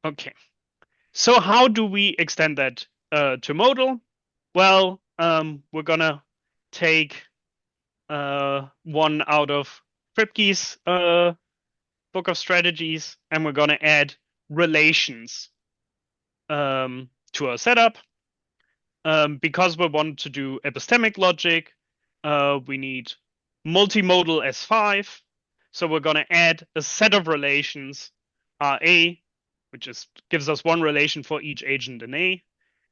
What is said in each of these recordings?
Okay. So how do we extend that to modal? Well, we're gonna take one out of Kripke's book of strategies, and we're gonna add relations to our setup. Because we want to do epistemic logic, we need multimodal S5. So we're going to add a set of relations, RA, which gives us one relation for each agent in A,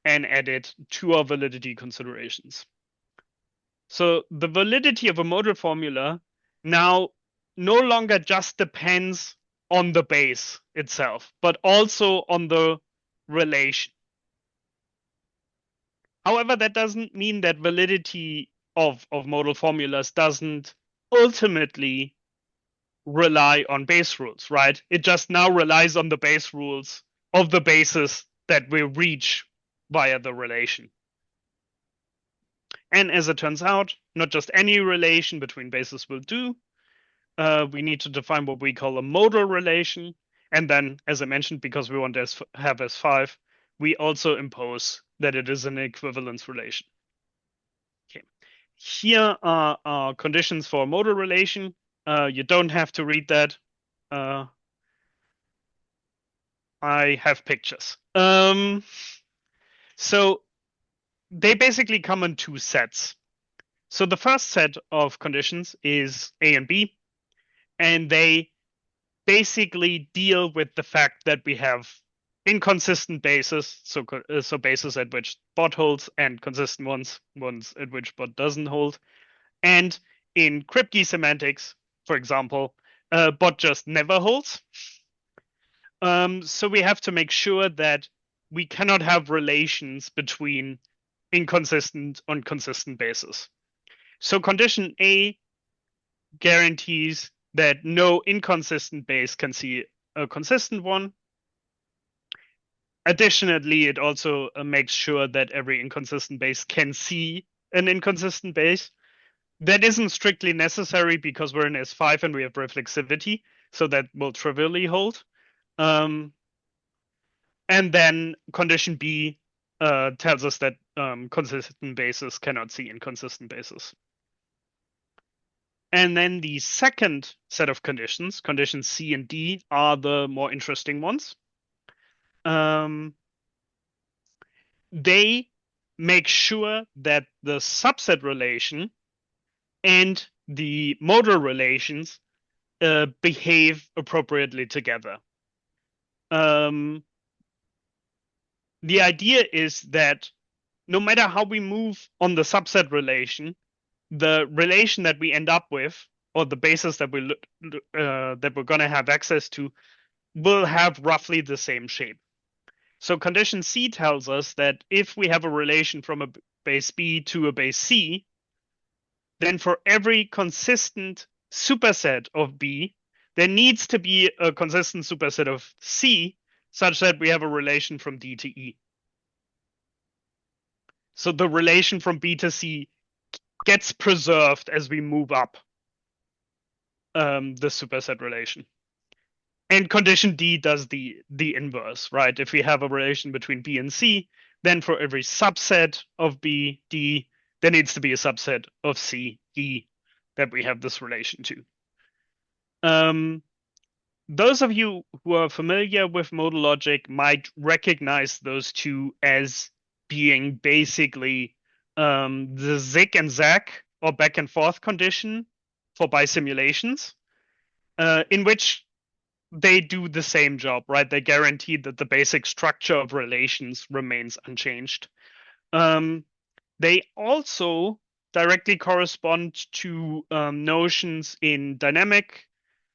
and add it to our validity considerations. So the validity of a modal formula now no longer just depends on the base itself, but also on the relation. However, that doesn't mean that validity of modal formulas doesn't ultimately rely on base rules, right? It just now relies on the base rules of the bases that we reach via the relation. And as it turns out, not just any relation between bases will do. We need to define what we call a modal relation. And then, as I mentioned, because we want to have S5, we also impose that it is an equivalence relation. Okay. Here are our conditions for a modal relation. You don't have to read that. I have pictures. So they basically come in two sets. So the first set of conditions is A and B, and they basically deal with the fact that we have inconsistent bases, so bases at which bot holds, and consistent ones at which bot doesn't hold. And in Kripke semantics, for example, bot just never holds. So we have to make sure that we cannot have relations between inconsistent and consistent bases. So condition A guarantees that no inconsistent base can see a consistent one. Additionally, it also makes sure that every inconsistent base can see an inconsistent base. That isn't strictly necessary because we're in S5 and we have reflexivity, so that will trivially hold. And then condition B tells us that consistent bases cannot see inconsistent bases. And then the second set of conditions, conditions C and D, are the more interesting ones. They make sure that the subset relation and the modal relations behave appropriately together. The idea is that no matter how we move on the subset relation, the relation that we end up with, or the basis that we're going to have access to, will have roughly the same shape. So condition C tells us that if we have a relation from a base B to a base C, then for every consistent superset of B, there needs to be a consistent superset of C such that we have a relation from D to E. So the relation from B to C gets preserved as we move up the superset relation. And condition D does the inverse, right? If we have a relation between B and C, then for every subset of B, D, there needs to be a subset of C, E that we have this relation to. Those of you who are familiar with modal logic might recognize those two as being basically the zig and zag or back and forth condition for bisimulations, in which they do the same job, right? They guarantee that the basic structure of relations remains unchanged. They also directly correspond to notions in dynamic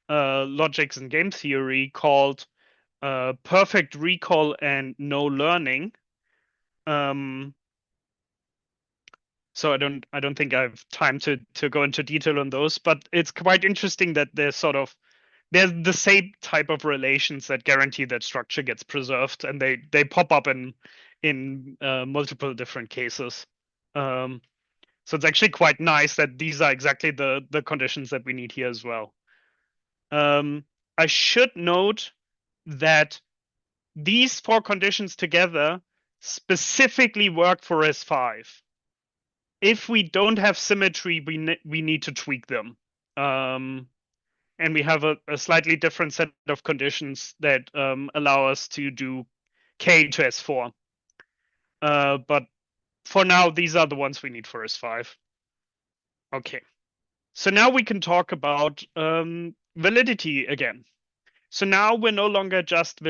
logics and game theory called perfect recall and no learning. So I don't think I have time to go into detail on those, but it's quite interesting that they're the same type of relations that guarantee that structure gets preserved, and they pop up in multiple different cases. So it's actually quite nice that these are exactly the conditions that we need here as well. I should note that these 4 conditions together specifically work for S5. If we don't have symmetry, we need to tweak them. And we have a slightly different set of conditions that allow us to do K to S4. But for now, these are the ones we need for S5. Okay. So now we can talk about validity again. So now we're no longer just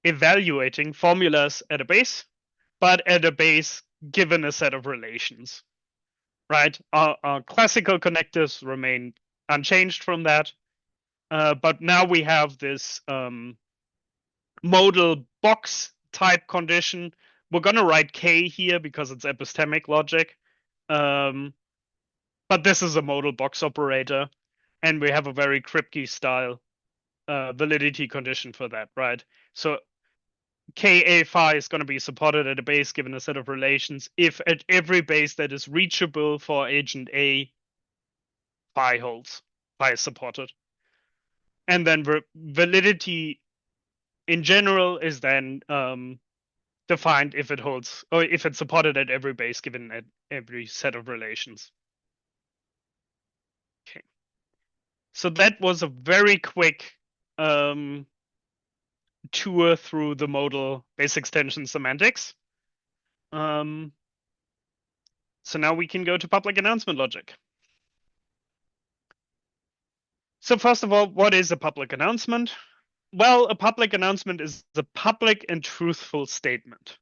evaluating formulas at a base, but at a base given a set of relations, right? Our classical connectors remain unchanged from that, but now we have this modal box type condition. We're going to write K here because it's epistemic logic. But this is a modal box operator, and we have a very Kripke style validity condition for that, right? So Ka phi is going to be supported at a base given a set of relations if at every base that is reachable for agent A, phi holds, phi is supported. And then validity in general is then defined if it holds, or if it's supported at every base given at every set of relations. Okay. So that was a very quick tour through the modal base extension semantics. So now we can go to public announcement logic. So first of all, what is a public announcement? Well, a public announcement is a public and truthful statement.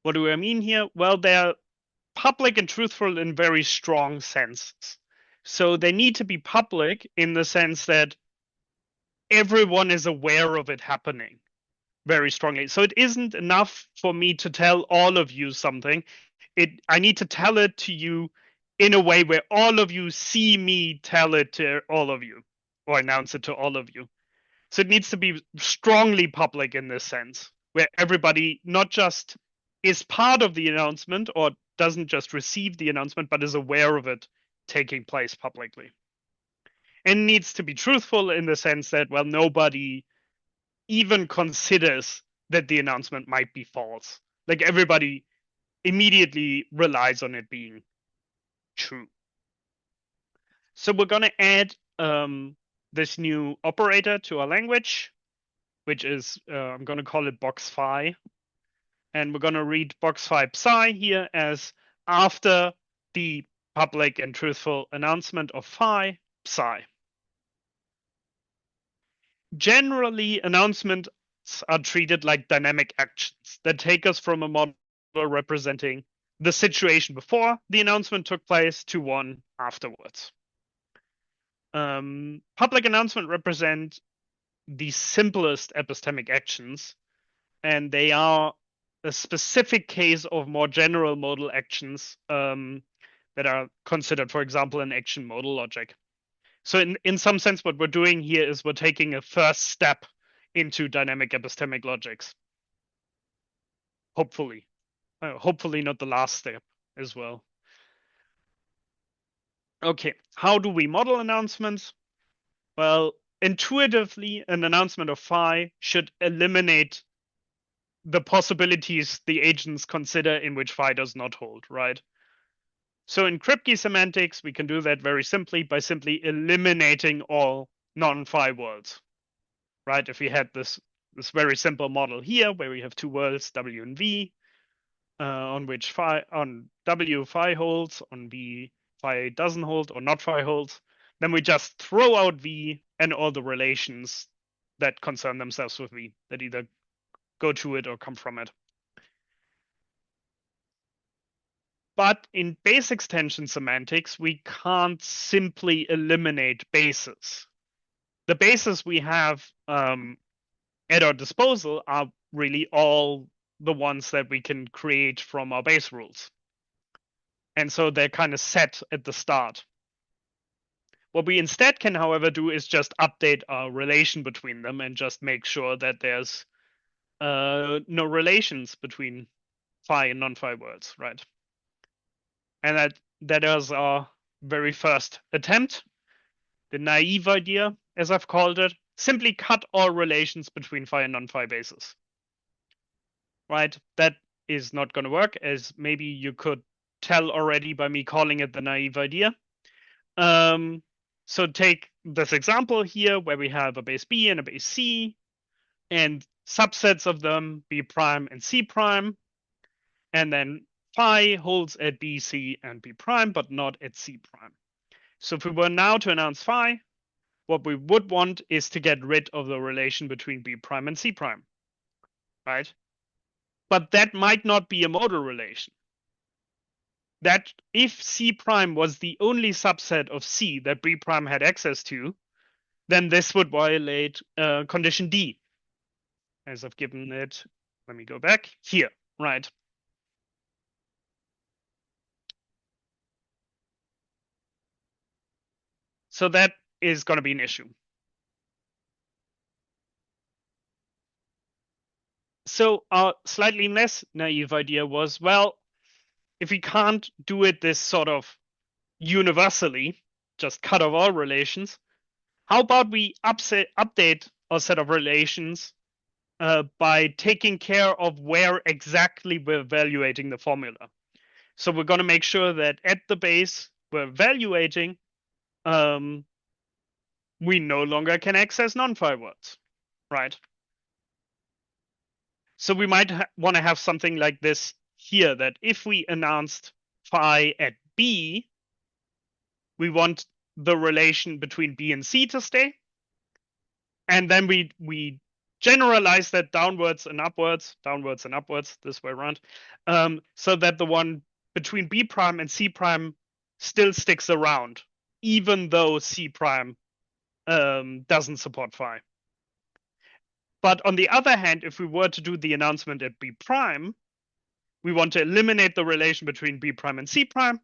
What do I mean here? Well, they're public and truthful in very strong senses. So they need to be public in the sense that everyone is aware of it happening very strongly. So it isn't enough for me to tell all of you something. I need to tell it to you in a way where all of you see me tell it to all of you or announce it to all of you. So it needs to be strongly public in this sense, where everybody not just is part of the announcement or doesn't just receive the announcement, but is aware of it taking place publicly. And needs to be truthful in the sense that, well, nobody even considers that the announcement might be false. Like everybody immediately relies on it being true. So we're going to add this new operator to our language, which is, I'm going to call it box phi. And we're going to read box phi psi here as after the public and truthful announcement of phi, psi. Generally, announcements are treated like dynamic actions that take us from a model representing the situation before the announcement took place to one afterwards. Public announcement represent the simplest epistemic actions, and they are a specific case of more general modal actions that are considered, for example, in action modal logic. So in some sense, what we're doing here is we're taking a first step into dynamic epistemic logics. Hopefully. Hopefully not the last step as well. Okay, how do we model announcements? Well, intuitively, an announcement of phi should eliminate the possibilities the agents consider in which phi does not hold, right? So in Kripke semantics, we can do that very simply by simply eliminating all non-phi worlds, right? If we had this very simple model here where we have two worlds, W and V, on which phi, on W phi holds, on V phi doesn't hold or not phi holds, then we just throw out V and all the relations that concern themselves with V, that either go to it or come from it. But in base extension semantics, we can't simply eliminate bases. The bases we have at our disposal are really all the ones that we can create from our base rules. And so they're kind of set at the start. What we instead can, however, do is just update our relation between them and just make sure that there's no relations between phi and non-phi worlds, right? And that is our very first attempt. the naive idea, as I've called it, simply cut all relations between phi and non-phi bases. Right? That is not going to work, as maybe you could tell already by me calling it the naive idea. So take this example here where we have a base B and a base C and subsets of them, B prime and C prime. And then phi holds at B, C, and B prime, but not at C prime. So if we were now to announce phi, what we would want is to get rid of the relation between B prime and C prime, right? But that might not be a modal relation. That if C prime was the only subset of C that B prime had access to, then this would violate condition D, as I've given it. Let me go back here, right? So that is going to be an issue. So our slightly less naive idea was, well, if we can't do it this sort of universally, just cut off all relations, how about we update our set of relations by taking care of where exactly we're evaluating the formula. So we're going to make sure that at the base we're evaluating, we no longer can access non-phi words, right? So we might want to have something like this here, that if we announced phi at B, we want the relation between B and C to stay. And then we generalize that downwards and upwards, this way around, so that the one between B prime and C prime still sticks around, even though C prime doesn't support phi. But on the other hand, if we were to do the announcement at B prime, we want to eliminate the relation between B prime and C prime,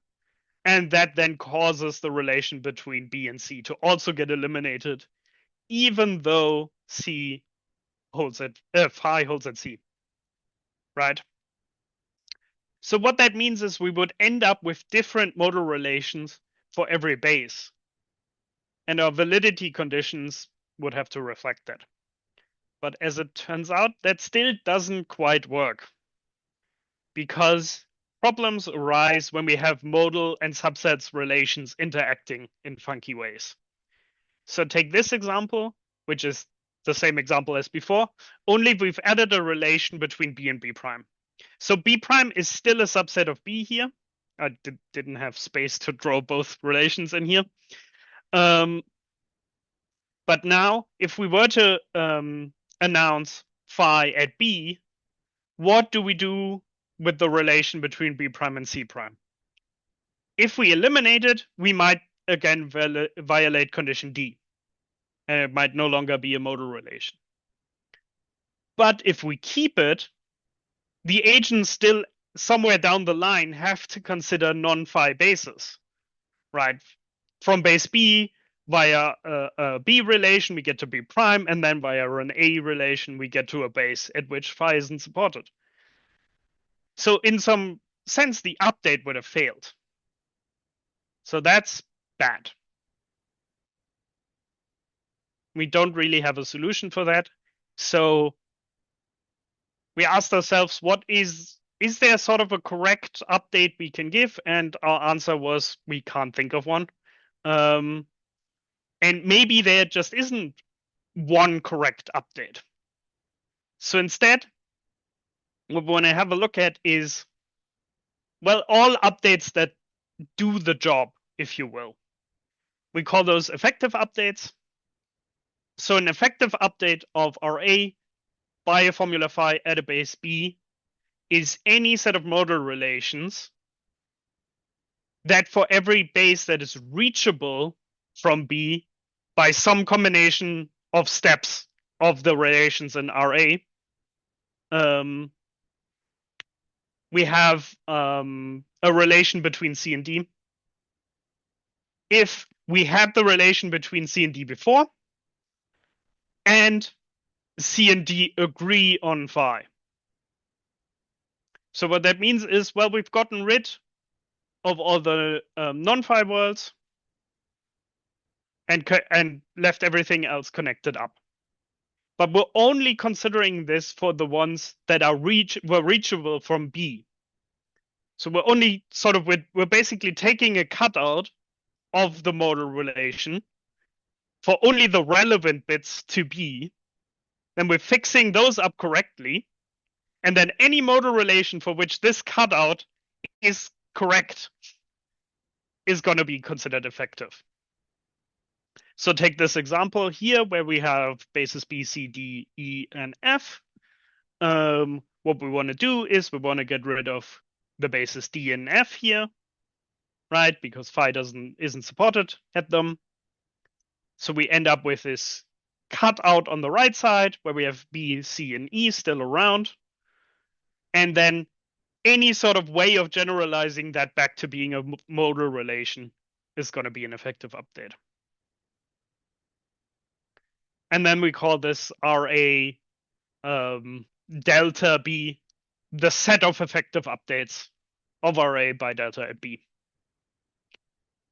and that then causes the relation between B and C to also get eliminated, even though C holds at phi holds at C, right? So what that means is we would end up with different modal relations for every base, and our validity conditions would have to reflect that. But as it turns out, that still doesn't quite work, because problems arise when we have modal and subsets relations interacting in funky ways. So take this example, which is the same example as before, only we've added a relation between B and B prime. So B prime is still a subset of B here. I didn't have space to draw both relations in here. But now, if we were to announce phi at B, what do we do with the relation between B prime and C prime? If we eliminate it, we might again violate condition D, and it might no longer be a modal relation. But if we keep it, the agents still somewhere down the line have to consider non-phi bases, right? From base B, via a B relation, we get to B prime, and then via an A relation, we get to a base at which phi isn't supported. So in some sense, the update would have failed. So that's bad. We don't really have a solution for that. So we asked ourselves, is there sort of a correct update we can give? And our answer was, we can't think of one. And maybe there just isn't one correct update. So instead, what we want to have a look at is, well, all updates that do the job, if you will. We call those effective updates. So an effective update of RA by a formula phi at a base B is any set of modal relations that for every base that is reachable from B by some combination of steps of the relations in RA, we have a relation between C and D. If we had the relation between C and D before, and C and D agree on phi. So what that means is, well, we've gotten rid of all the non-phi worlds, and left everything else connected up. But we're only considering this for the ones that were reachable from B. So we're only we're basically taking a cutout of the modal relation for only the relevant bits to B. Then we're fixing those up correctly. And then any modal relation for which this cutout is correct is going to be considered effective. So take this example here where we have bases B, C, D, E, and F. What we want to do is we want to get rid of the bases D and F here, right? Because phi isn't supported at them. So we end up with this cutout on the right side where we have B, C, and E still around. And then any sort of way of generalizing that back to being a modal relation is going to be an effective update. And then we call this RA delta B, the set of effective updates of RA by delta at B.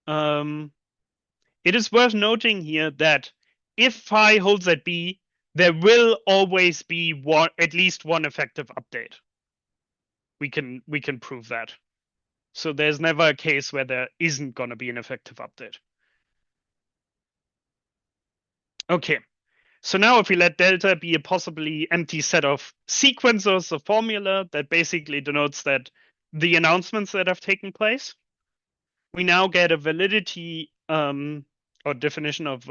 It is worth noting here that if phi holds at B, there will always be at least one effective update. We can prove that. So there's never a case where there isn't going to be an effective update. Okay, so now if we let delta be a possibly empty set of sequencers of formula that basically denotes that the announcements that have taken place, we now get a validity or definition of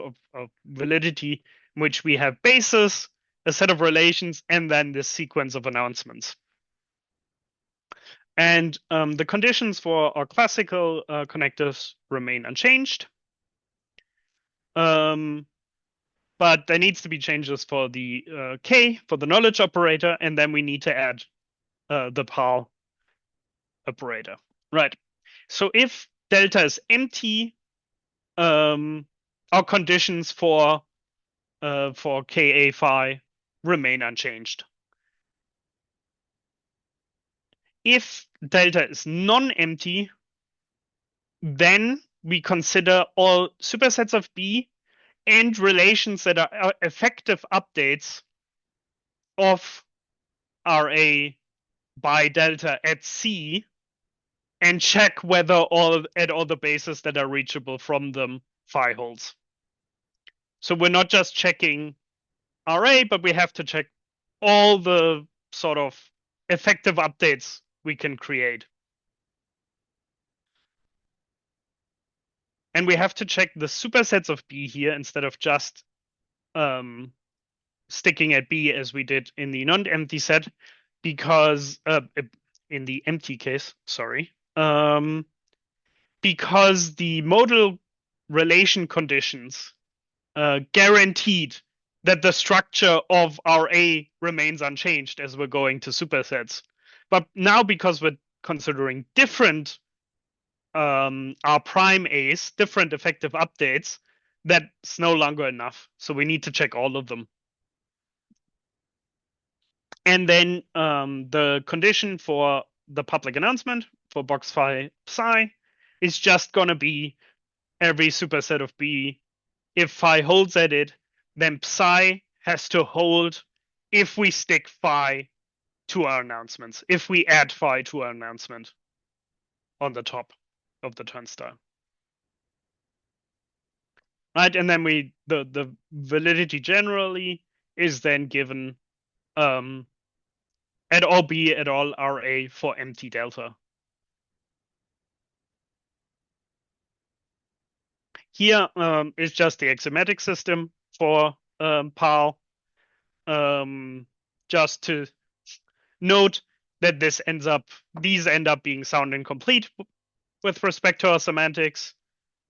validity in which we have bases, a set of relations, and then this sequence of announcements. And the conditions for our classical connectors remain unchanged. But there needs to be changes for the K, for the knowledge operator, and then we need to add the PAL operator. Right. So if delta is empty, our conditions for Ka phi remain unchanged. If delta is non-empty, then we consider all supersets of B and relations that are effective updates of RA by delta at C and check whether at all the bases that are reachable from them phi holds. So we're not just checking RA, but we have to check all the sort of effective updates we can create. And we have to check the supersets of B here instead of just sticking at B as we did in the non-empty set, because in the empty case, sorry, because the modal relation conditions guaranteed that the structure of RA remains unchanged as we're going to supersets. But now, because we're considering different R prime A's, different effective updates, that's no longer enough. So we need to check all of them. And then the condition for the public announcement for box phi psi is just going to be every superset of B. If phi holds at it, then psi has to hold if we stick phi to our announcements, if we add phi to our announcement on the top of the turnstile. Right, and then the validity generally is then given at all B at all RA for empty delta. Here is just the axiomatic system for PAL. Just to note that these end up being sound incomplete with respect to our semantics.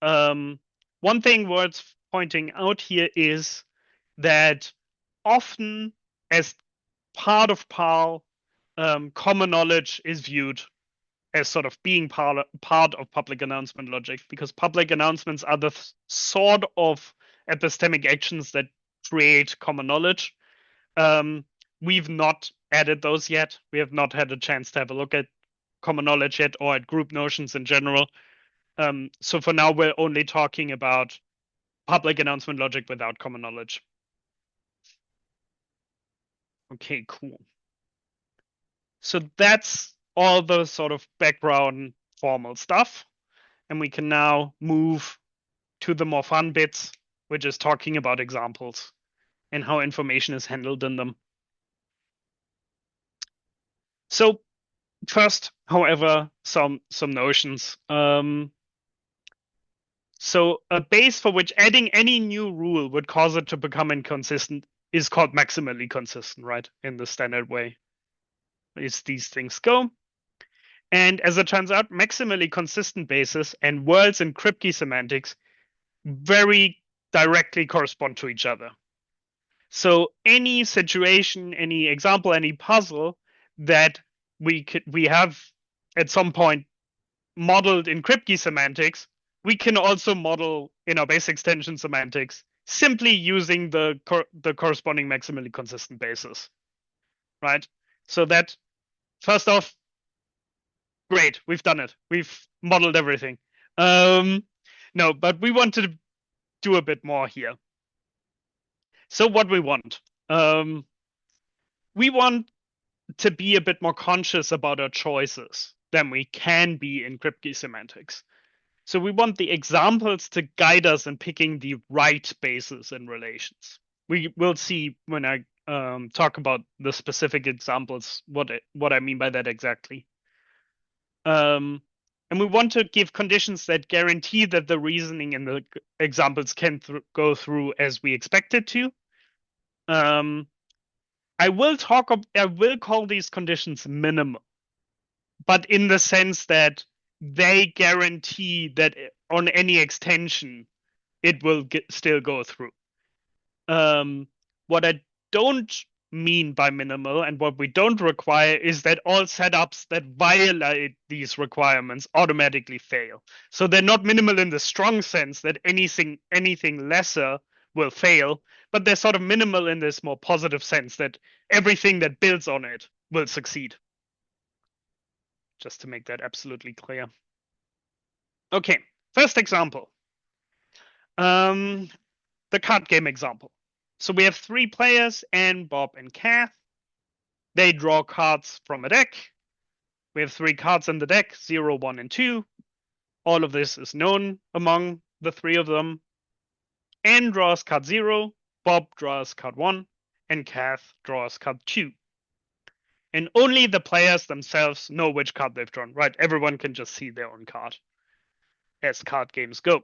One thing worth pointing out here is that often as part of PAL, common knowledge is viewed as sort of being part of public announcement logic, because public announcements are the sort of epistemic actions that create common knowledge. We've not added those yet. We have not had a chance to have a look at common knowledge yet, or at group notions in general. So for now, we're only talking about public announcement logic without common knowledge. Okay, cool. So that's all the sort of background formal stuff. And we can now move to the more fun bits, which is talking about examples and how information is handled in them. So first, however, some notions. So a base for which adding any new rule would cause it to become inconsistent is called maximally consistent, right? In the standard way, as these things go. And as it turns out, maximally consistent bases and worlds in Kripke semantics very directly correspond to each other. So any situation, any example, any puzzle that we have at some point modeled in Kripke semantics, we can also model in our base extension semantics simply using the corresponding maximally consistent bases, right? So that, first off, great, we've done it. We've modeled everything. No, but we want to do a bit more here. So what we want to be a bit more conscious about our choices than we can be in Kripke semantics. So we want the examples to guide us in picking the right bases and relations. We will see when I talk about the specific examples what I mean by that exactly. And we want to give conditions that guarantee that the reasoning in the examples can go through as we expect it to. I will call these conditions minimum, but in the sense that they guarantee that on any extension, it will still go through. What I don't mean by minimal and what we don't require is that all setups that violate these requirements automatically fail. So they're not minimal in the strong sense that anything lesser will fail, but they're sort of minimal in this more positive sense that everything that builds on it will succeed. Just to make that absolutely clear. Okay, first example. The card game example. So we have 3 players, Anne, Bob, and Kath. They draw cards from a deck. We have 3 cards in the deck, 0, 1, and 2. All of this is known among the 3 of them. Anne draws card 0, Bob draws card 1, and Kath draws card 2. And only the players themselves know which card they've drawn, right? Everyone can just see their own card, as card games go.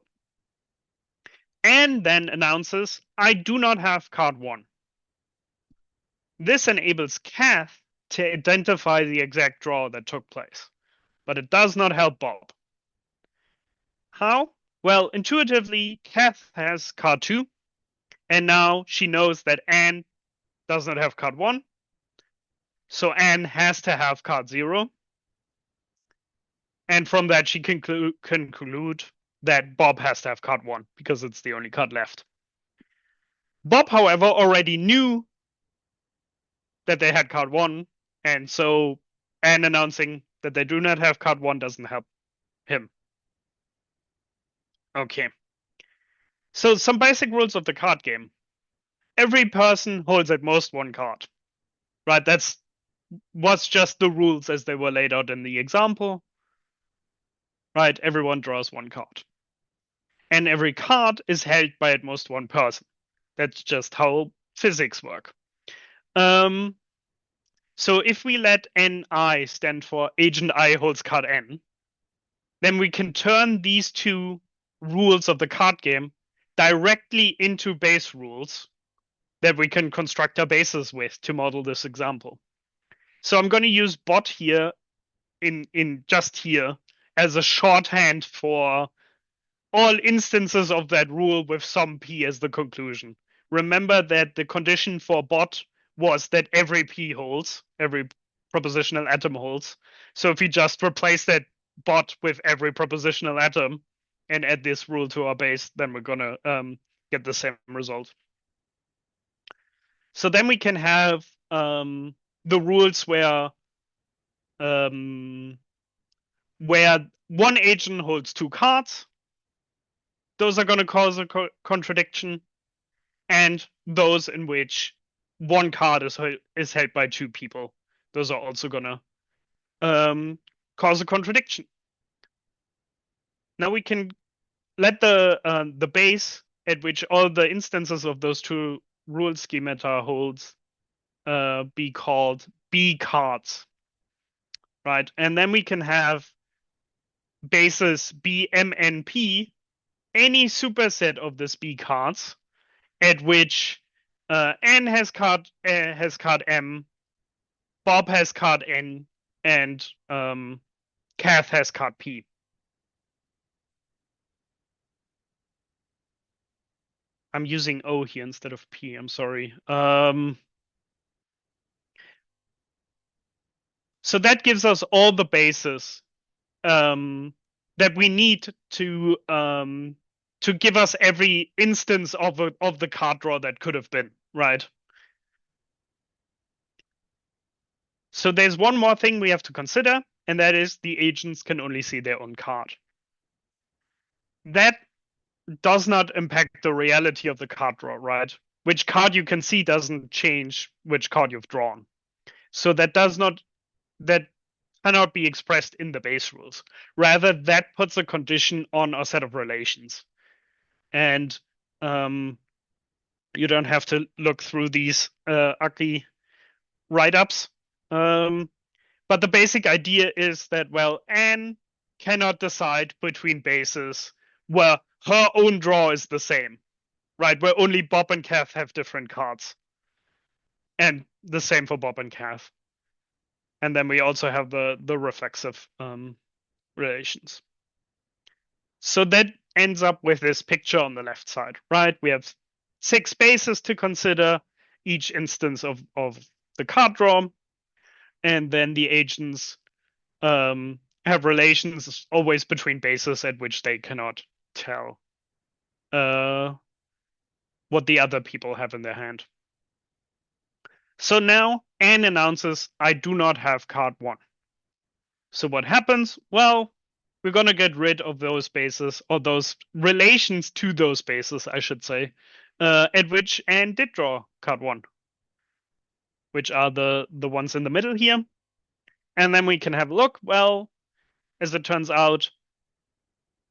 Anne then announces, I do not have card 1. This enables Kath to identify the exact draw that took place, but it does not help Bob. How? Well, intuitively, Kath has card 2, and now she knows that Anne does not have card 1, so Anne has to have card 0, and from that she can conclude that Bob has to have card 1, because it's the only card left. Bob, however, already knew that they had card 1, and so Anne announcing that they do not have card 1 doesn't help him. Okay. So some basic rules of the card game. Every person holds at most 1 card. Right, was just the rules as they were laid out in the example. Right, everyone draws 1 card. And every card is held by at most 1 person. That's just how physics work. So if we let NI stand for agent I holds card N, then we can turn these 2 rules of the card game directly into base rules that we can construct our bases with to model this example. So I'm going to use bot here in just here as a shorthand for all instances of that rule with some P as the conclusion. Remember that the condition for bot was that every P holds, every propositional atom holds. So if we just replace that bot with every propositional atom and add this rule to our base, then we're going to get the same result. So then we can have the rules where one agent holds 2 cards. those are going to cause a contradiction, and those in which one card is held by two people, those are also going to cause a contradiction. Now we can let the base at which all the instances of those two rule schemata holds be called B cards, right? And then we can have bases B, M, N, P, any superset of this B cards at which N has card M, Bob has card N, and Kath has card P. I'm using O here instead of P. I'm sorry. So that gives us all the bases that we need to give us every instance of the card draw that could have been, right? So there's one more thing we have to consider, and that is the agents can only see their own card. That does not impact the reality of the card draw, right? Which card you can see doesn't change which card you've drawn. So that cannot be expressed in the base rules. Rather, that puts a condition on a set of relations. And you don't have to look through these ugly write-ups. But the basic idea is that, well, Anne cannot decide between bases where her own draw is the same, right? Where only Bob and Kath have different cards. And the same for Bob and Kath. And then we also have the reflexive relations. So that ends up with this picture on the left side, right? We have 6 bases to consider each instance of the card draw. And then the agents have relations always between bases at which they cannot tell what the other people have in their hand. So now Anne announces, I do not have card 1. So what happens? Well, we're going to get rid of those bases, or those relations to those bases, I should say, at which Anne did draw card 1, which are the ones in the middle here. And then we can have a look. Well, as it turns out,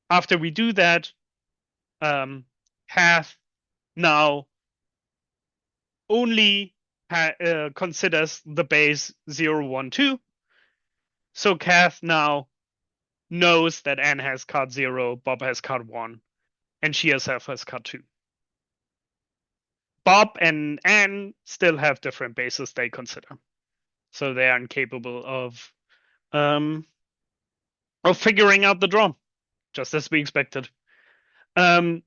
after we do that, Kath now only considers the base 0, 1, 2. So Kath now knows that Anne has card 0, Bob has card 1, and she herself has card 2. Bob and Anne still have different bases they consider. So they are incapable of figuring out the draw, just as we expected. I'm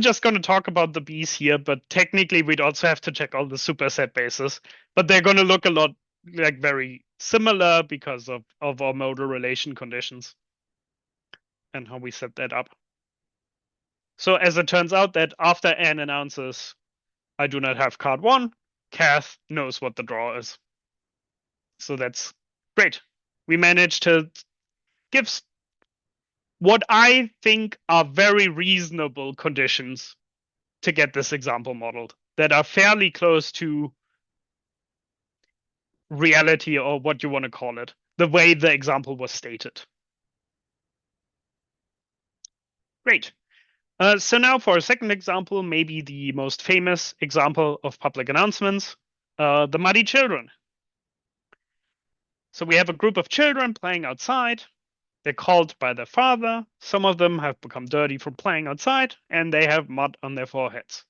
just going to talk about the B's here, but technically we'd also have to check all the superset bases. But they're going to look a lot like very similar because of our modal relation conditions and how we set that up. So as it turns out that after Anne announces, I do not have card 1, Kath knows what the draw is. So that's great. We managed to give what I think are very reasonable conditions to get this example modeled that are fairly close to reality, or what you want to call it, the way the example was stated. Great. So now for a second example, maybe the most famous example of public announcements, the muddy children. So we have a group of children playing outside. They're called by their father. Some of them have become dirty from playing outside, and they have mud on their foreheads.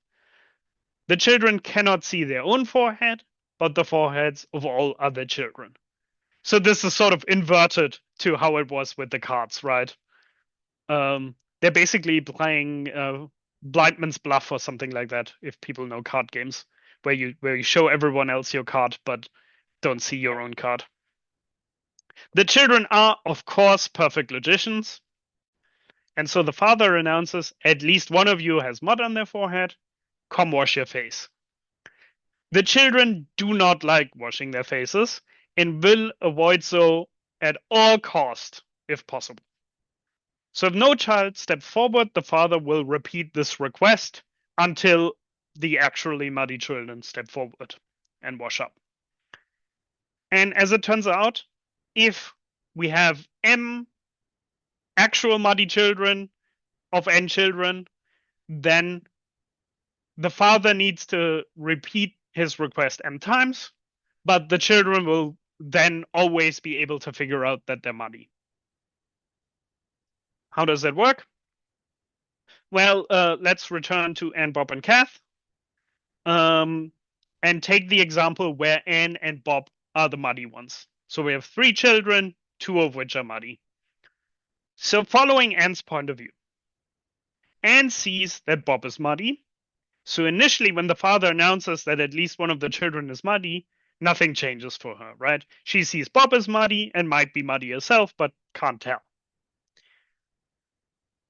The children cannot see their own forehead, but the foreheads of all other children. So this is sort of inverted to how it was with the cards, right? They're basically playing Blindman's Bluff or something like that, if people know card games, where you show everyone else your card, but don't see your own card. The children are, of course, perfect logicians. And so the father announces, at least one of you has mud on their forehead. Come wash your face. The children do not like washing their faces and will avoid so at all cost, if possible. So if no child steps forward, the father will repeat this request until the actually muddy children step forward and wash up. And as it turns out, if we have m actual muddy children of n children, then the father needs to repeat his request m times, but the children will then always be able to figure out that they're muddy. How does that work? Well, let's return to Anne, Bob, and Kath, and take the example where Anne and Bob are the muddy ones. So we have 3 children, 2 of which are muddy. So following Anne's point of view, Anne sees that Bob is muddy. So initially, when the father announces that at least one of the children is muddy, nothing changes for her, right? She sees Bob as muddy and might be muddy herself, but can't tell.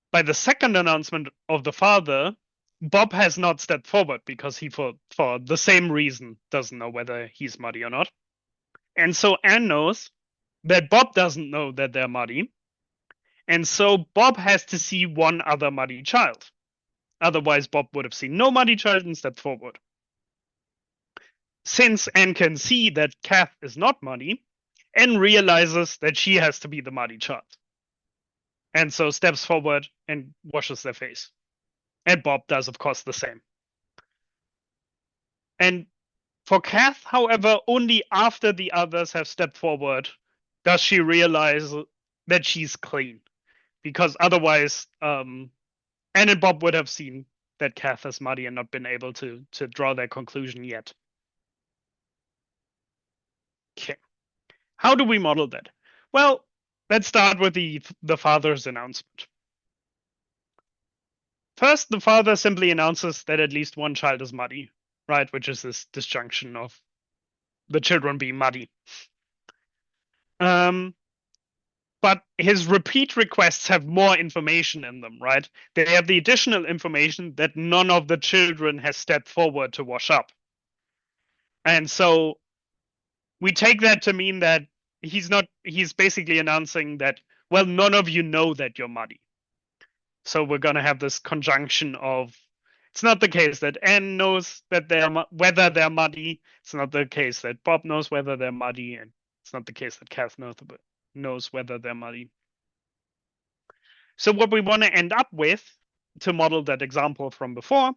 By the second announcement of the father, Bob has not stepped forward because he, for the same reason, doesn't know whether he's muddy or not. And so Anne knows that Bob doesn't know that they're muddy. And so Bob has to see one other muddy child. Otherwise, Bob would have seen no muddy child and stepped forward. Since Anne can see that Kath is not muddy, Anne realizes that she has to be the muddy child. And so steps forward and washes their face. And Bob does, of course, the same. And for Kath, however, only after the others have stepped forward does she realize that she's clean. Because otherwise, Anne and Bob would have seen that Kath is muddy and not been able to draw their conclusion yet. Okay. How do we model that? Well, let's start with the father's announcement. First, the father simply announces that at least one child is muddy, right? Which is this disjunction of the children being muddy. But his repeat requests have more information in them, right? They have the additional information that none of the children has stepped forward to wash up. And so we take that to mean that he's basically announcing that, well, none of you know that you're muddy. So we're going to have this conjunction of, it's not the case that Anne knows that whether they're muddy. It's not the case that Bob knows whether they're muddy. And it's not the case that Kath knows whether they're muddy. So what we want to end up with, to model that example from before,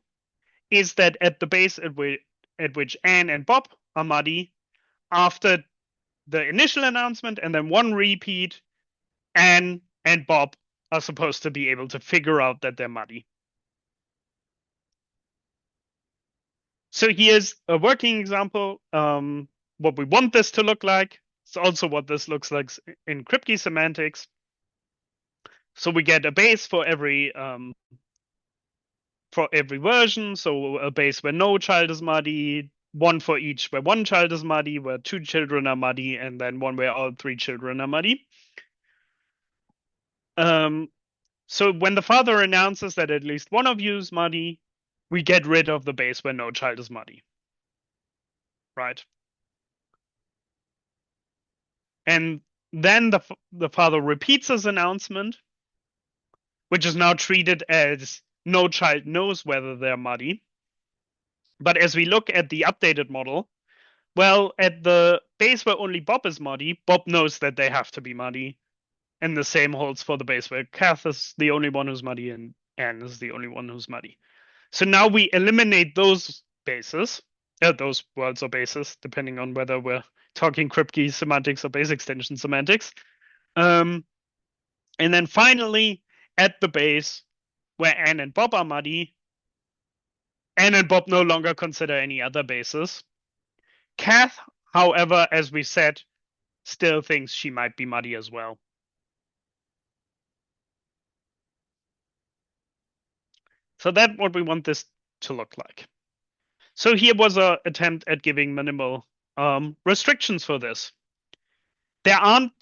is that at the base at which Anne and Bob are muddy, after the initial announcement and then one repeat, Anne and Bob are supposed to be able to figure out that they're muddy. So here's a working example, what we want this to look like. It's also what this looks like in Kripke semantics. So we get a base for every version. So a base where no child is muddy, one for each where one child is muddy, where 2 children are muddy, and then one where all 3 children are muddy. So when the father announces that at least one of you is muddy, we get rid of the base where no child is muddy, right? And then the father repeats his announcement, which is now treated as no child knows whether they're muddy. But as we look at the updated model, well, at the base where only Bob is muddy, Bob knows that they have to be muddy. And the same holds for the base where Kath is the only one who's muddy and Anne is the only one who's muddy. So now we eliminate those bases, those worlds or bases, depending on whether we're talking Kripke semantics or base extension semantics. And then finally, at the base where Anne and Bob are muddy, Anne and Bob no longer consider any other bases. Kath, however, as we said, still thinks she might be muddy as well. So that's what we want this to look like. So here was an attempt at giving minimal restrictions for this. There aren't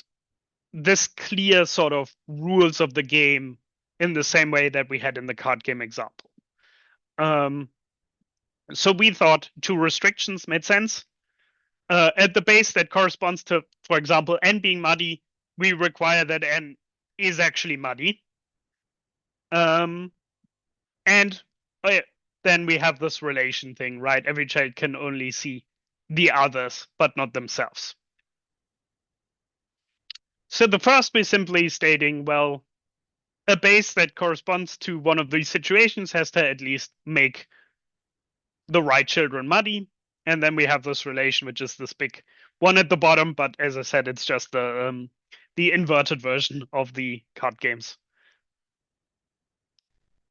this clear sort of rules of the game in the same way that we had in the card game example. So we thought 2 restrictions made sense. At the base that corresponds to, for example, N being muddy, we require that N is actually muddy. And then we have this relation thing, right? Every child can only see the others, but not themselves. So the first is simply stating, well, a base that corresponds to one of these situations has to at least make the right children muddy. And then we have this relation, which is this big one at the bottom. But as I said, it's just the inverted version of the card games.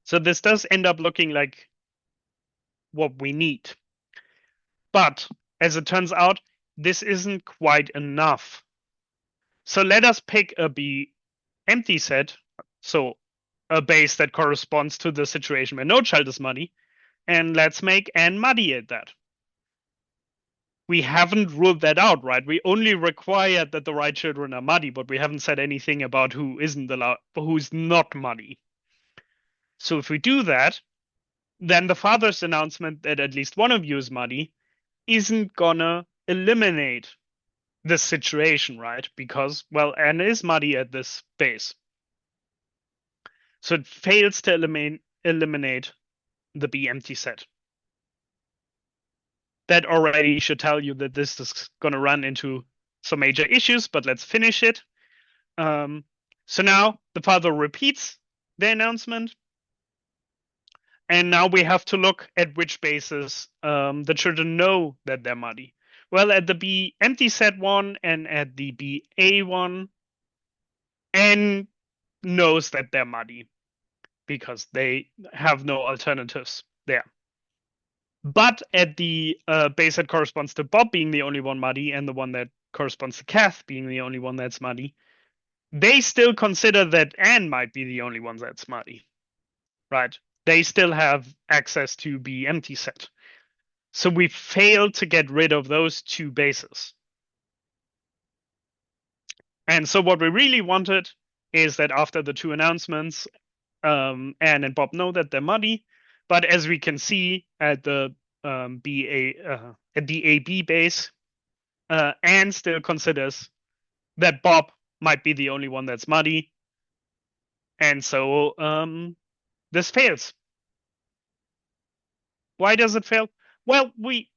So this does end up looking like what we need. But as it turns out, this isn't quite enough. So let us pick a B empty set. So a base that corresponds to the situation where no child is muddy. And let's make n muddy at that. We haven't ruled that out, right? We only require that the right children are muddy, but we haven't said anything about who isn't allowed, who's not muddy. So if we do that, then the father's announcement that at least one of you is muddy isn't gonna eliminate this situation, right? Because, well, n is muddy at this base. So it fails to eliminate the B empty set. That already should tell you that this is going to run into some major issues, but let's finish it. So now the father repeats the announcement. And now we have to look at which bases the children know that they're muddy. Well, at the B empty set one and at the B A one, N knows that they're muddy because they have no alternatives there. But at the base that corresponds to Bob being the only one muddy and the one that corresponds to Kath being the only one that's muddy, they still consider that Anne might be the only one that's muddy, right? They still have access to B empty set. So we failed to get rid of those two bases. And so what we really wanted is that after the two announcements, Anne and Bob know that they're muddy. But as we can see at the at the AB base, Anne still considers that Bob might be the only one that's muddy, and so this fails. Why does it fail? Well, we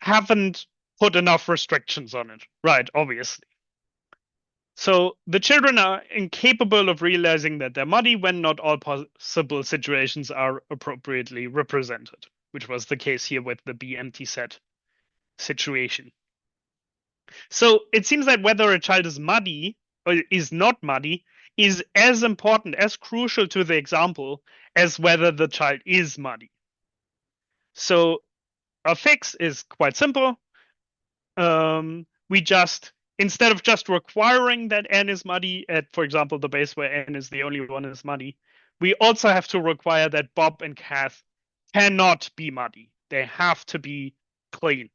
haven't put enough restrictions on it, right? Obviously. So the children are incapable of realizing that they're muddy when not all possible situations are appropriately represented, which was the case here with the B empty set situation. So it seems that whether a child is muddy or is not muddy is as important, as crucial to the example as whether the child is muddy. So our fix is quite simple. We just, instead of just requiring that n is muddy at, for example, the base where n is the only one is muddy, we also have to require that Bob and Kath cannot be muddy. They have to be clean.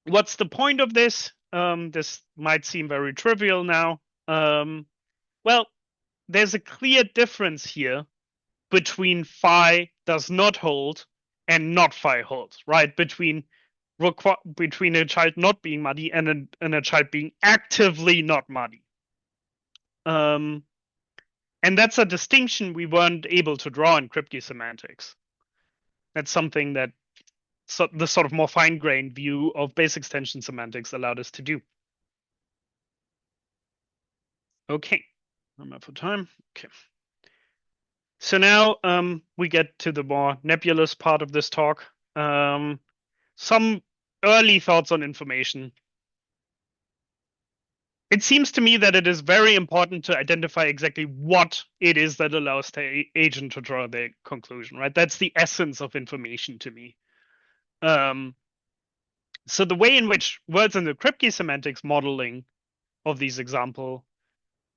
What's the point of this? This might seem very trivial now. Well, there's a clear difference here between phi does not hold and not phi holds, right? Between a child not being muddy and a child being actively not muddy. And that's a distinction we weren't able to draw in Kripke semantics. That's something that the sort of more fine-grained view of base extension semantics allowed us to do. Okay, I'm up for time. Okay. So now we get to the more nebulous part of this talk. Some early thoughts on information. It seems to me that it is very important to identify exactly what it is that allows the agent to draw the conclusion, right? That's the essence of information to me. So the way in which words in the Kripke semantics modeling of these example,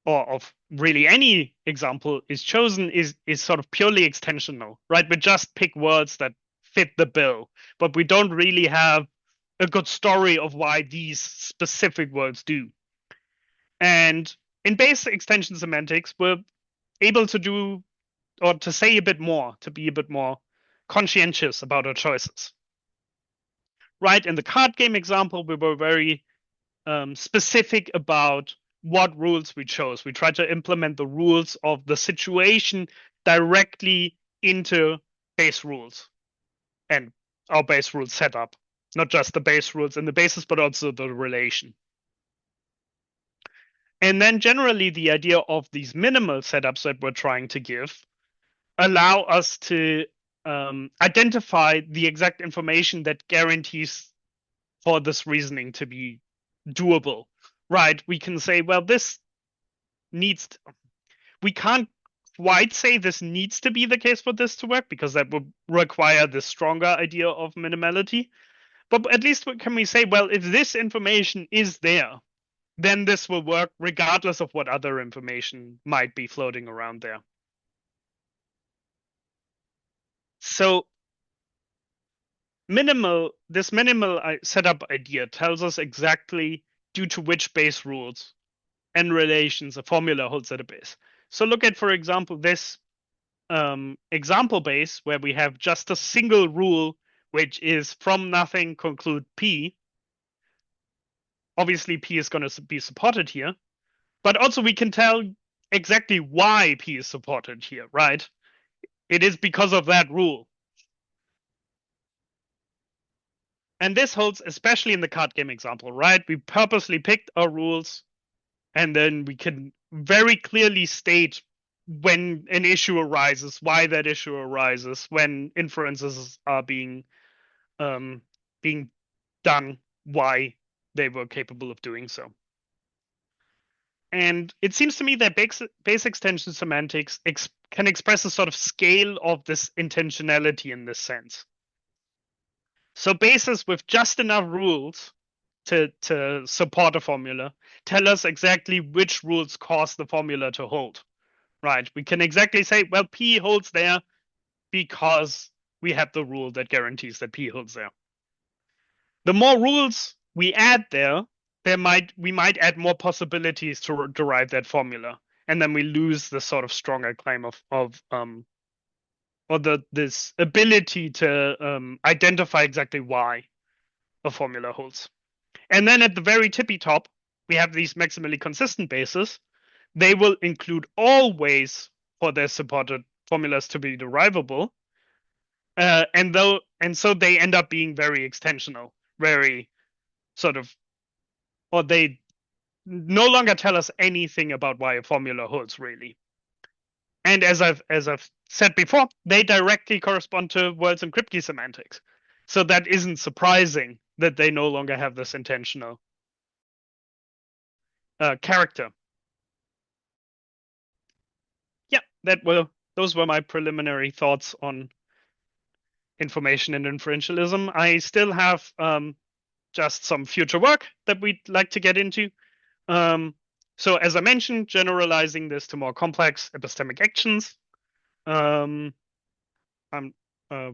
or of really any example, is chosen is sort of purely extensional, right? We just pick words that fit the bill, but we don't really have a good story of why these specific words do. And in base extension semantics, we're able to do, or to say a bit more, to be a bit more conscientious about our choices. Right, in the card game example, we were very specific about what rules we chose. We try to implement the rules of the situation directly into base rules and our base rules setup. Not just the base rules and the basis, but also the relation. And then generally the idea of these minimal setups that we're trying to give allow us to identify the exact information that guarantees for this reasoning to be doable, right? We can say, well, this needs, we can't quite say this needs to be the case for this to work because that would require the stronger idea of minimality. But at least can we say, well, if this information is there, then this will work regardless of what other information might be floating around there. So this minimal setup idea tells us exactly due to which base rules and relations a formula holds at a base. So look at, for example, this example base where we have just a single rule, which is from nothing conclude P. Obviously, P is going to be supported here, but also we can tell exactly why P is supported here, right? It is because of that rule. And this holds especially in the card game example, right? We purposely picked our rules, and then we can very clearly state when an issue arises, why that issue arises, when inferences are being done, why they were capable of doing so. And it seems to me that base extension semantics can express a sort of scale of this intentionality in this sense. So bases with just enough rules to support a formula tell us exactly which rules cause the formula to hold, right? We can exactly say, well, P holds there because we have the rule that guarantees that P holds there. The more rules we add there, we might add more possibilities to derive that formula, and then we lose the sort of stronger claim this ability to identify exactly why a formula holds. And then at the very tippy top, we have these maximally consistent bases. They will include all ways for their supported formulas to be derivable, and so they end up being very extensional, very sort of, or they no longer tell us anything about why a formula holds, really. And as I've said before, they directly correspond to words and Kripke semantics. So that isn't surprising that they no longer have this intentional character. Yeah, those were my preliminary thoughts on information and inferentialism. I still have just some future work that we'd like to get into. So as I mentioned, generalizing this to more complex epistemic actions. I'm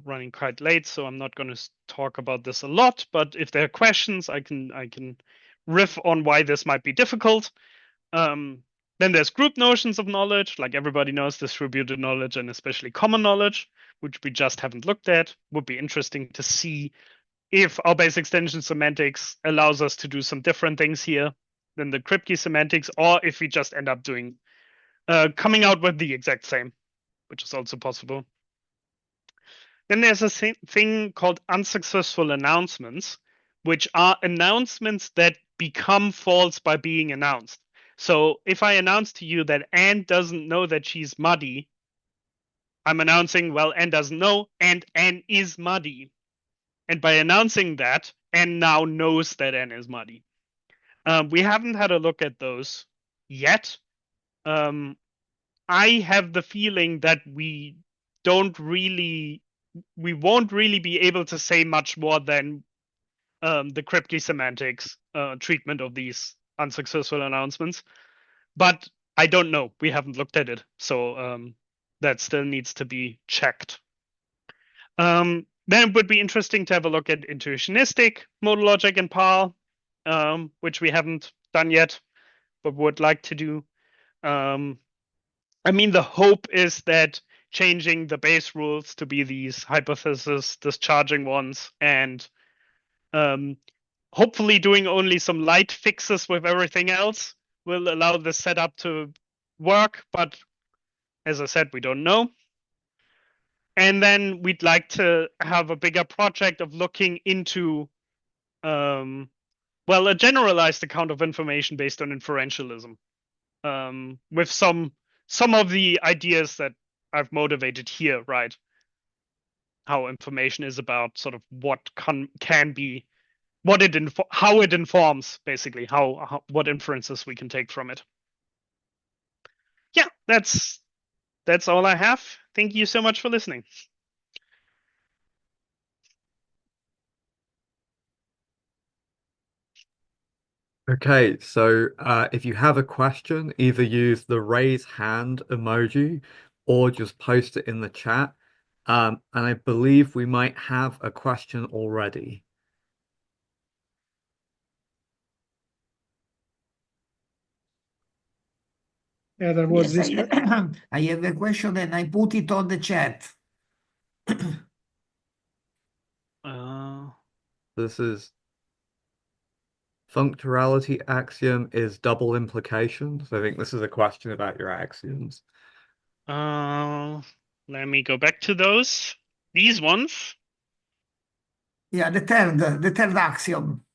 running quite late, so I'm not going to talk about this a lot. But if there are questions, I can riff on why this might be difficult. Then there's group notions of knowledge, like everybody knows distributed knowledge and especially common knowledge, which we just haven't looked at. Would be interesting to see if our base extension semantics allows us to do some different things here than the Kripke semantics, or if we just end up doing coming out with the exact same, which is also possible. Then there's a thing called unsuccessful announcements, which are announcements that become false by being announced. So if I announce to you that Anne doesn't know that she's muddy, I'm announcing, well, Anne doesn't know, and Anne is muddy. And by announcing that, Anne now knows that Anne is muddy. We haven't had a look at those yet. I have the feeling that we won't really be able to say much more than the Kripke semantics treatment of these unsuccessful announcements. But I don't know. We haven't looked at it. So that still needs to be checked. Then it would be interesting to have a look at intuitionistic modal logic in PAL, which we haven't done yet, but would like to do. I mean, the hope is that changing the base rules to be these hypothesis discharging ones and hopefully doing only some light fixes with everything else will allow this setup to work, but as I said, we don't know. And then we'd like to have a bigger project of looking into, a generalized account of information based on inferentialism, with some of the ideas that I've motivated here, right? How information is about sort of what can be, how it informs, basically, what inferences we can take from it. Yeah, that's all I have. Thank you so much for listening. Okay, so if you have a question, either use the raise hand emoji or just post it in the chat. And I believe we might have a question already. Yeah, there was Yes, this. I have a question and I put it on the chat. This is functorality axiom is double implication. So I think this is a question about your axioms. Let me go back to those. These ones. Yeah, the third axiom.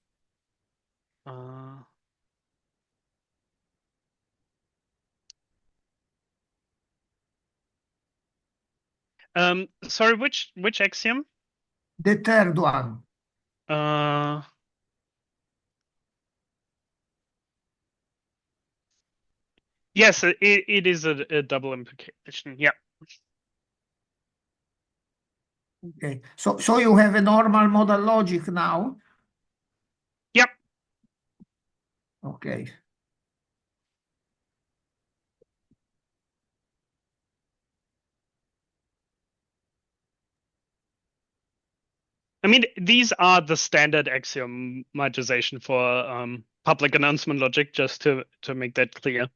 Sorry, which axiom? The third one. Yes, it is a double implication. Yeah. Okay. So you have a normal modal logic now? Yep. Okay. I mean, these are the standard axiomatization for public announcement logic, just to make that clear.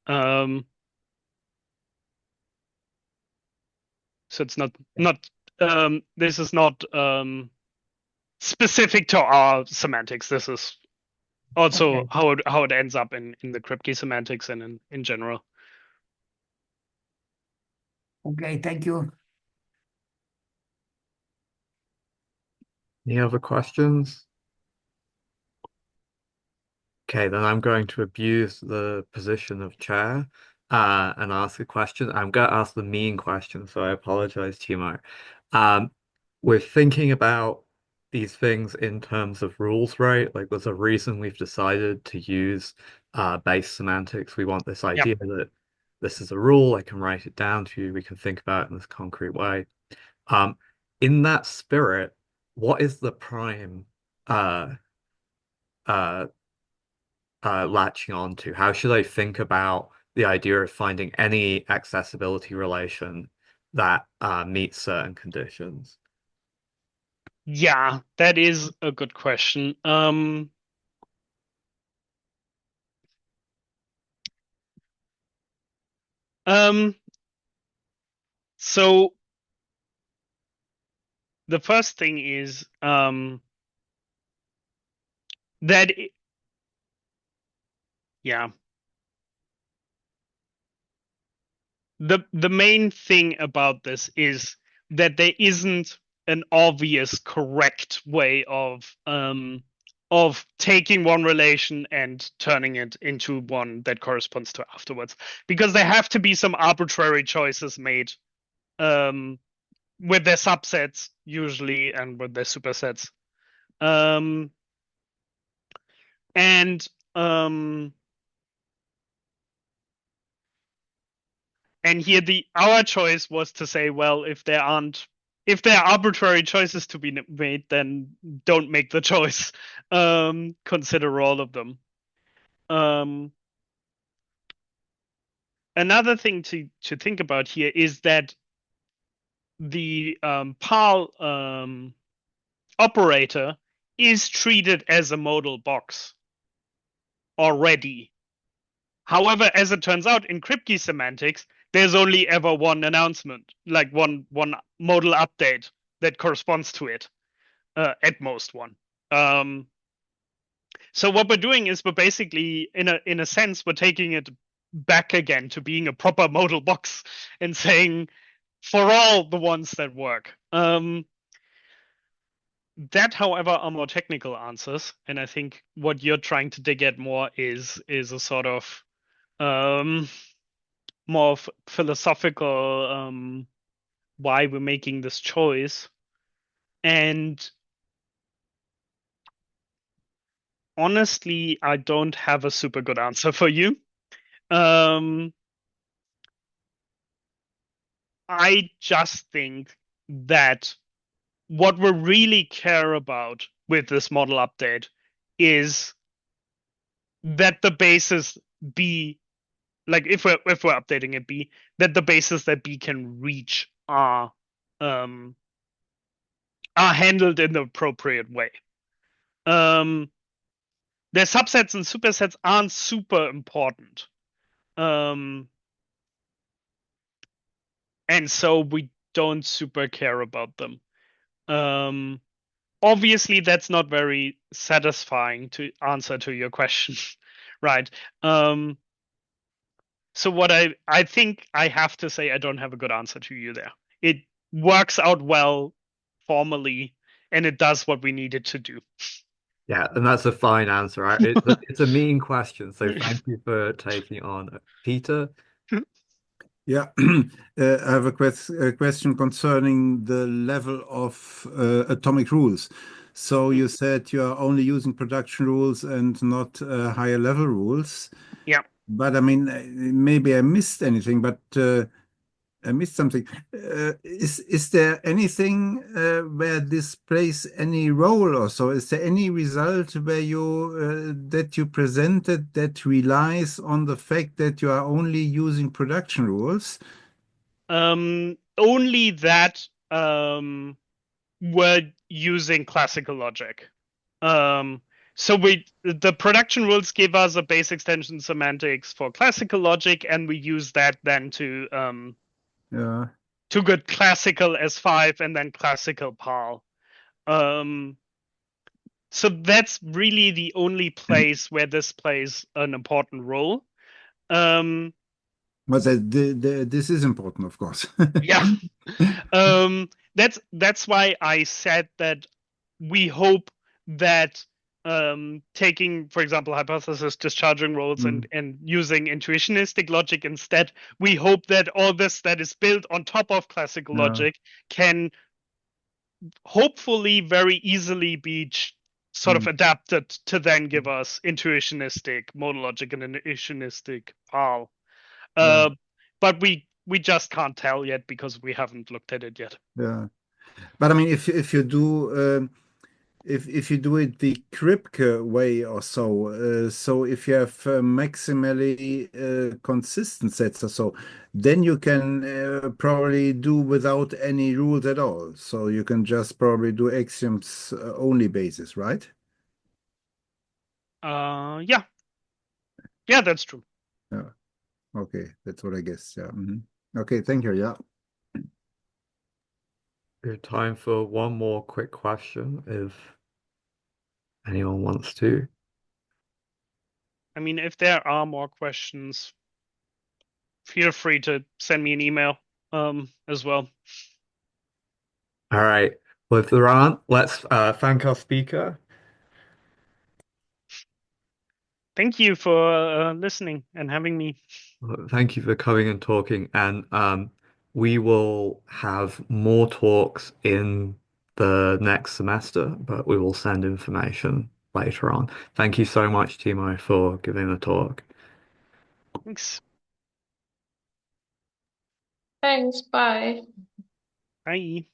So it's not this is not specific to our semantics. This is also Okay. how it ends up in the Kripke semantics and in general. Okay, thank you. Any other questions? Okay, then I'm going to abuse the position of chair and ask a question. I'm going to ask the mean question, so I apologize, Timo. We're thinking about these things in terms of rules, right? Like there's a reason we've decided to use base semantics. We want this Yep. idea that this is a rule, I can write it down to you, we can think about it in this concrete way. In that spirit, what is the prime uh, uh, latching on to? How should I think about the idea of finding any accessibility relation that meets certain conditions? Yeah, that is a good question. So the first thing is that yeah, the main thing about this is that there isn't an obvious correct way of taking one relation and turning it into one that corresponds to afterwards, because there have to be some arbitrary choices made with their subsets usually and with their supersets, and here our choice was to say, well, if there are arbitrary choices to be made, then don't make the choice. Consider all of them. Another thing to think about here is that the PAL operator is treated as a modal box already. However, as it turns out, in Kripke semantics, there's only ever one announcement, like one modal update that corresponds to it, at most one. So what we're doing is we're basically, in a sense, we're taking it back again to being a proper modal box and saying, for all the ones that work. That, however, are more technical answers, and I think what you're trying to dig at more is a sort of more philosophical why we're making this choice. And honestly, I don't have a super good answer for you. I just think that what we really care about with this model update is that the bases be, like, if we're updating it B, that the bases that B can reach are handled in the appropriate way. Their subsets and supersets aren't super important. And so we don't super care about them. Obviously, that's not very satisfying to answer to your question, right? So what I think I have to say, I don't have a good answer to you there. It works out well formally, and it does what we need it to do. Yeah, and that's a fine answer. It's a mean question, so thank you for taking it on. Peter? Yeah, I have a question concerning the level of atomic rules. So you said you are only using production rules and not higher level rules. Yeah. But I mean, maybe I missed anything, but I missed something. Is there anything where this plays any role or so? Is there any result where that you presented that relies on the fact that you are only using production rules? Only that we're using classical logic. So the production rules give us a base extension semantics for classical logic, and we use that then to get classical S5 and then classical PAL. So that's really the only place where this plays an important role. But this is important, of course. Yeah. That's why I said that we hope that taking, for example, hypothesis discharging rules and using intuitionistic logic instead, we hope that all this that is built on top of classical logic can hopefully very easily be sort of adapted to then give us intuitionistic modal logic and intuitionistic PAL. But we just can't tell yet because we haven't looked at it yet. Yeah, but I mean, if you do if you do it the Kripke way or so, so if you have maximally consistent sets or so, then you can probably do without any rules at all. So you can just probably do axioms only basis, right? Yeah, that's true. Yeah. Okay, that's what I guess. Yeah. Okay, thank you. Yeah. We have time for one more quick question if anyone wants to. I mean, if there are more questions, feel free to send me an email as well. All right. Well, if there aren't, let's thank our speaker. Thank you for listening and having me. Thank you for coming and talking. And we will have more talks in the next semester, but we will send information later on. Thank you so much, Timo, for giving the talk. Thanks. Thanks. Bye. Bye.